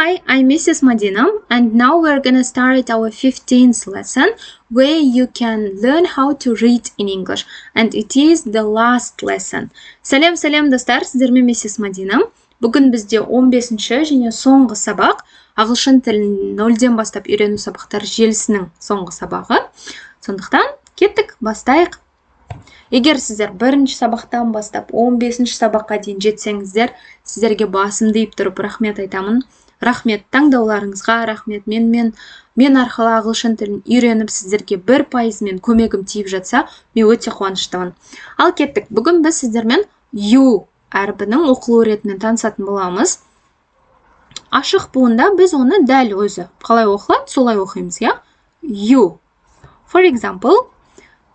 Hi, I'm Mrs. Madina, and now we're gonna start our 15th lesson where you can learn how to read in English, and it is the last lesson. Сәлем достар, сіздермен Mrs. Madina. Бүгін бізде 15-ші және соңғы сабақ, ағылшын тілін 0-ден бастап үйрену сабақтар желісінің соңғы сабағы. Сондықтан кеттік, бастайық. Егер сіздер бірінші сабақтан бастап 15-ші сабаққа дейін жетсеңіздер, сіздерге басымды иіп тұрып рахмет айтамын. Рахмет таңдауларыңызға, рахмет мен арқылы ағылшын тілін үйреніп сіздерге 1% көмегім тиіп жатса, мен өте қуаныштымын. Ал кеттік, бүгін біз сіздермен you әрбінің оқылу ретімен танысатын боламыз. Ашық буында біз оны дәл өзі қалай оқылады, солай оқимыз, я? You. For example,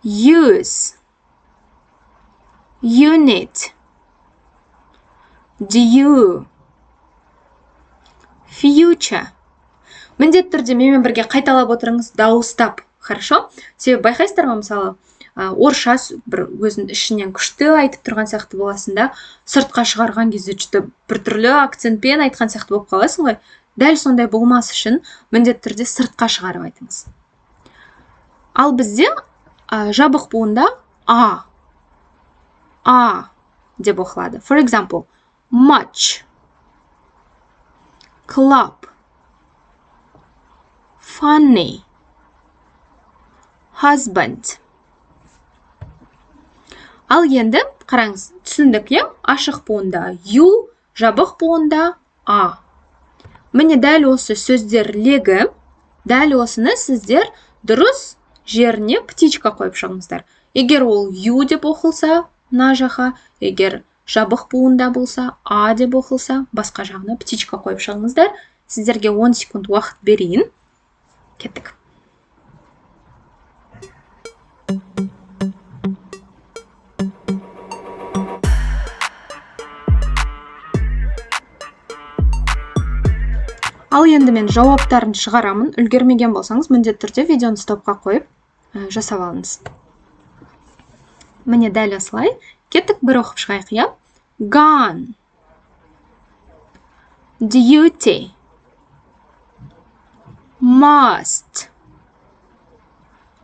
use, unit, due, future. Міндетті түрде менімен бірге қайталап отырыңыз, дауыстап, хорошо? Себебі байқайсыздар ма, мысалы, орысша бір өзін ішінен күшті айтып тұрған сияқты боласында, сыртқа шығарған кезде жүті бір түрлі акцентпен айтқан сияқты болып қаласың ғой. Дәл сондай болмас үшін міндетті түрде сыртқа шығарып айтыңыз. Ал бізде жабық буында а деп оқылады. For example, much, club, funny, husband. Ал енді, қараңыз, түсіндік, е? Ашық буында you, жабық буында а. Міне дәл осы сөздер легі, дәл осыны сіздер дұрыс жеріне птичка қойып шығыңыздар. Егер ол you деп оқылса, на жақа, егер жабық буында болса, а деп оқылса, басқа жағына птичка қойып шығыңыздар. Сіздерге 10 секунд уақыт берейін. Кеттік. Ал енді мен жауаптарын шығарамын. Үлгермеген болсаңыз, міндетті түрде видеоны стопқа қойып жасап алыңыз. Міне дәл осылай. Кеттік, бір оқып шығайық, я? Gone, duty, must,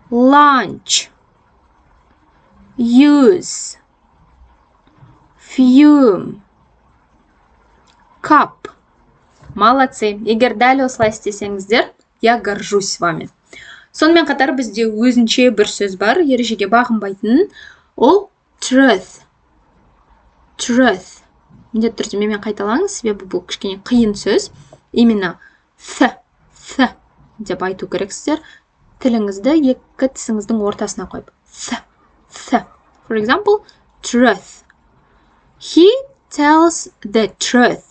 lunch, use, fume, cup. Молодцы. Егер дәл осылай істесеңіздер, я горжусь с вами. Сонымен қатар бізде өзінше бір сөз бар, ережеге бағынбайтын. Ол truth. Truth. Міндетті түрде менімен қайталаңыз, себебі бұл кішкене қиын сөз. Именно th деп айту керексіздер. Тіліңізді екі тісіңіздің ортасына қойып. Th. For example, truth. He tells the truth.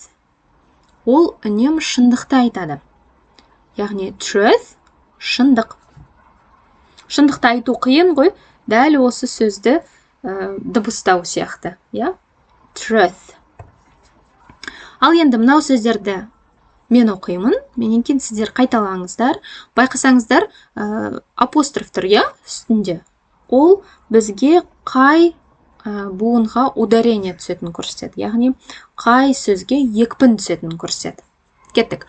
Ол үнем шындықты айтады. Яғни truth, шындық. Шындықты айту қиын ғой, дәл осы сөзді дыбыстау сияқты. Truth. Ал енді мынау сөздерді мен оқимын, менен кейін сіздер қайталаңыздар. Байқасаңыздар, апостроф тұр, үстінде. Ол бізге қай буынға ударение түсетін көрсетеді. Яғни, қай сөзге екпін түсетін көрсетеді. Кеттік.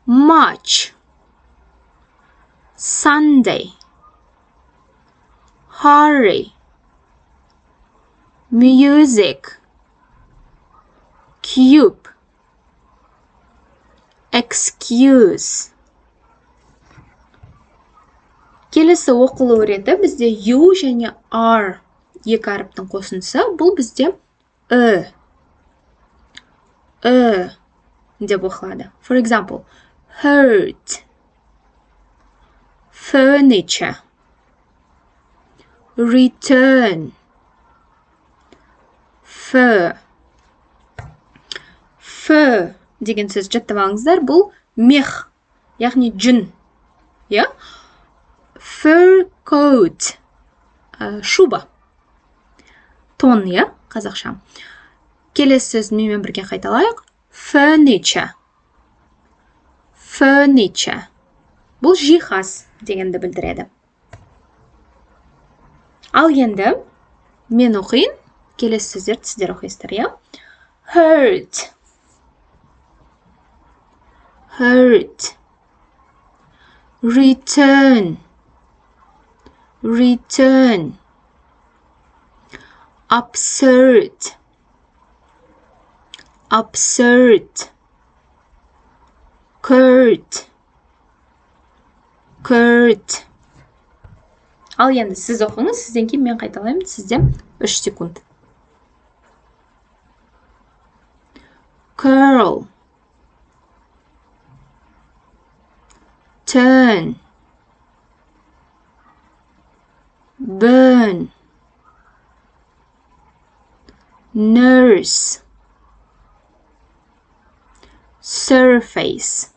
Much, Sunday, hurry, music, cube, excuse. Келесі оқылу реті бізде you және are екі әріптің қосындысы. Бұл бізде деп оқылады. For example, hurt, furniture, return, fur. Fur деген сөз жаттап алыңыздар. Бұл мех, яғни жүн. Fur coat, шуба. Тон, қазақша. Келесі сөз менімен бірге қайталайық. Furniture. Furniture. Бұл жиһаз дегенді білдіреді. Ал енді мен оқиын, келесі сөздерді сіздер оқисыздар, Hurt, hurt, return, return, absurd, absurd, curt, curt. Ал енді сіз оқыңыз, сізден кейін мен қайталаймын, сізде 3 секунд. Curl, turn, burn, nurse, surface.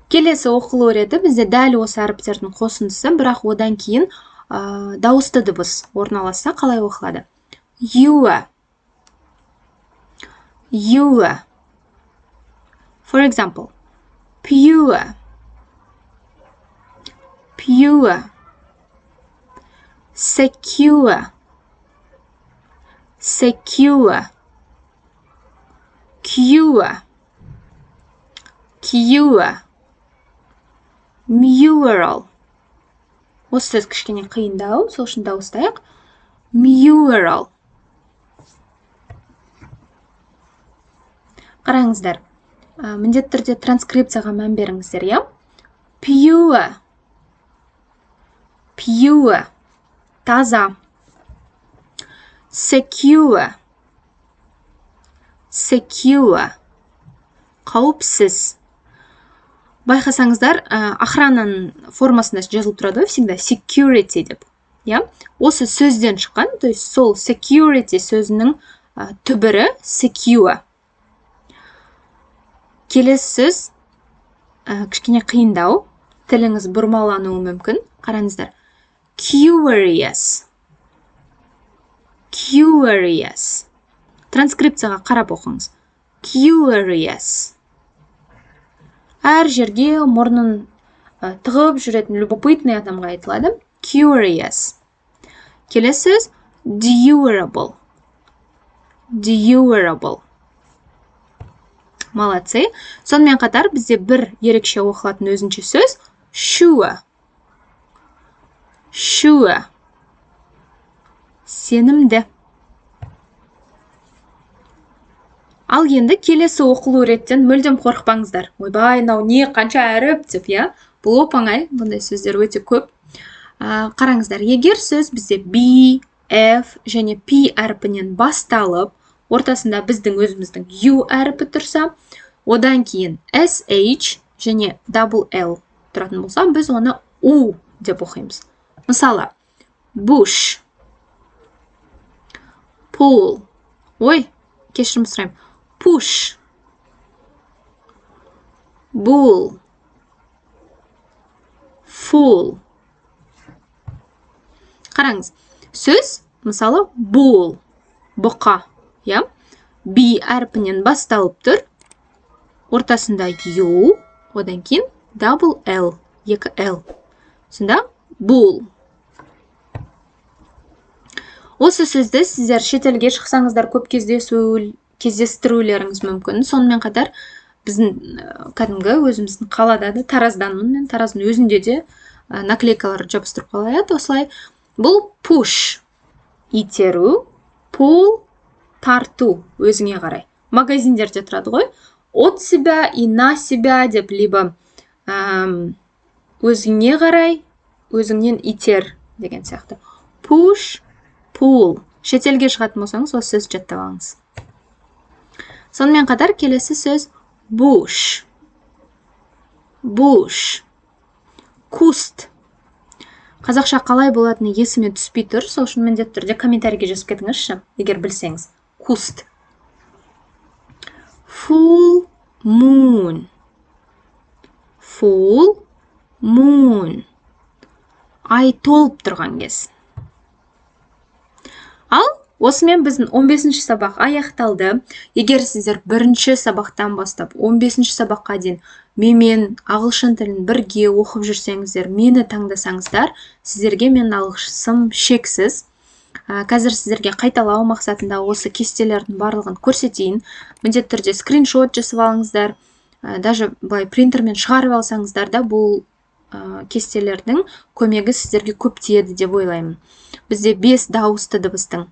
Келесі оқылу реті бізде дәл осы әріптердің қосындысы, бірақ одан кейін дауысты дыбыс орналасса қалай оқылады? Your, your. For example, pure, pure, secure, secure, cure, cure, mural. Осы сөз кішкене қиындау, сол үшін дауыстайық. Mural. Қараңыздар, міндетті түрде транскрипцияға мән беріңіздер, иә? Pure, pure, таза. Secure, secure, қауіпсіз. Байқасаңыздар, охрананың формасында жазылып тұрады, всегда security деп. Осы сөзден шыққан, то есть сол security сөзінің түбірі secure. Келесі сөз кішкене қиындау, тіліңіз бұрмалануы мүмкін. Қараңыздар. Curious, curious. Транскрипцияға қарап оқыңыз. Curious. Әр жерге мұрнын тығып жүретін любопытный адамға айтылады. Curious. Келесі сөз durable, durable. Молодцы. Сонымен қатар бізде бір ерекше оқылатын өзінше сөз sure, sure. Сенімді. Ал енді келесі оқылу реттен мүлдем қорықпаңыздар. Ойбай, мынау не қанша әріп деп, иә? Бұл оп-оңай, бұндай сөздер өте көп. Қараңыздар, егер сөз бізде B, F және P әрпінен басталып, ортасында біздің өзіміздің U әрпі тұрса, одан кейін SH және double L тұратын болса, біз оны U деп оқимыз. Мысалы, bush, pull, ой, кешірім сұраймын. Push, bull, full. Қараңыз, сөз, мысалы, bull, бұқа, B әрпінен басталып тұр, ортасында U, одан кейін double L, 2 L. Сонда bull. Осы сөзді сіздер шетелге шықсаңыздар көп кездестірулеріңіз мүмкін. Сонымен қатар біздің кәдімгі өзіміздің қалада да Тараздамын, мен Тараздың өзінде де наклейкалар жабыстырып қалайық. Осылай бұл push, итеру, pull, тарту өзіңе қарай. Магазиндерде тұрады ғой. От себя и на себя деп, либо өзіңе қарай, өзіңнен итер деген сияқты. Push, pull. Шетелге шығатын болсаңыз, осы сөз жаттап алыңыз. Сонымен қатар келесі сөз bush, bush, куст. Қазақша қалай болатыны есіме түспей тұр, сол үшін міндетті түрде комментарийге жазып кетіңізші, егер білсеңіз. Куст. Full moon, full moon. Ай толып тұрған кез. Ал осымен біздің 15-ші сабақ аяқталды. Егер сіздер бірінші сабақтан бастап 15-ші сабаққа дейін менімен ағылшын тілін бірге оқып жүрсеңіздер, мені таңдасаңыздар, сіздерге мен алғысым шексіз. Қазір сіздерге қайталау мақсатында осы кестелердің барлығын көрсетейін. Міндетті түрде скриншот жасап алыңыздар. даже былай принтермен шығарып алсаңыздар да бұл кестелердің көмегі сіздерге көп тиеді деп ойлаймын. Бізде 5 дауысты дыбыстың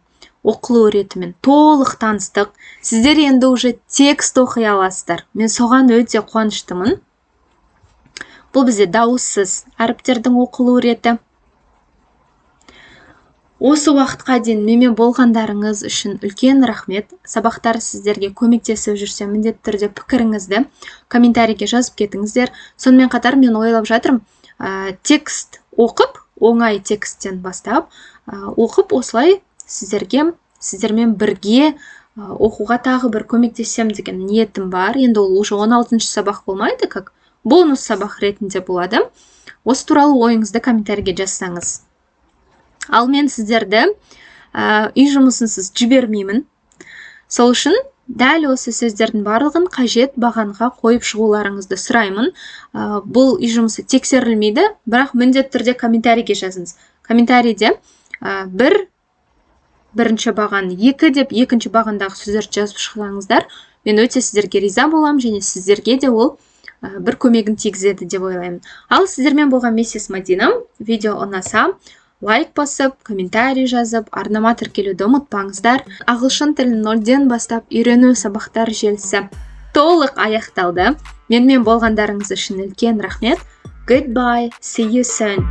оқылу ретімен толық таныстық. Сіздер енді уже текст оқи аласыздар. Мен соған өте қуаныштымын. Бұл бізде дауыссыз әріптердің оқылу реті. Осы уақытқа дейін менімен болғандарыңыз үшін үлкен рахмет. Сабақтар сіздерге көмектесіп жүрсе, міндетті түрде пікіріңізді комментарийге жазып кетіңіздер. Сонымен қатар мен ойлап жатырмын, текст оқып, оңай тексттен бастап, оқып осылай сіздермен бірге оқуға тағы бір көмектесем деген ниетім бар. Енді ол уже 16-шы сабақ болмайды, как бонус сабақ ретінде болады. Осы туралы ойыңызды комментарийге жазсаңыз. Ал мен сіздерді үй жұмысынсыз жібермеймін. Сол үшін дәл осы сөздердің барлығын қажет бағанға қойып шығуларыңызды сұраймын. Бұл үй жұмысы тексерілмейді, бірақ міндетті түрде комментарийге жазыңыз. Комментарийде бірінші баған 2 деп екінші бағандағы сөздерді жазып шығсаңыздар, мен өте сіздерге риза болам, және сіздерге де ол бір көмегін тигізеді деп ойлаймын. Ал сіздермен болған Миссис Мадина. Видео ұнаса, лайк басып, комментарий жазып, арнама тіркелуді ұмытпаңыздар. Ағылшын тілін 0-ден бастап үйрену сабақтар желісі толық аяқталды. Менімен болғандарыңыз үшін үлкен рахмет. Goodbye, see you soon.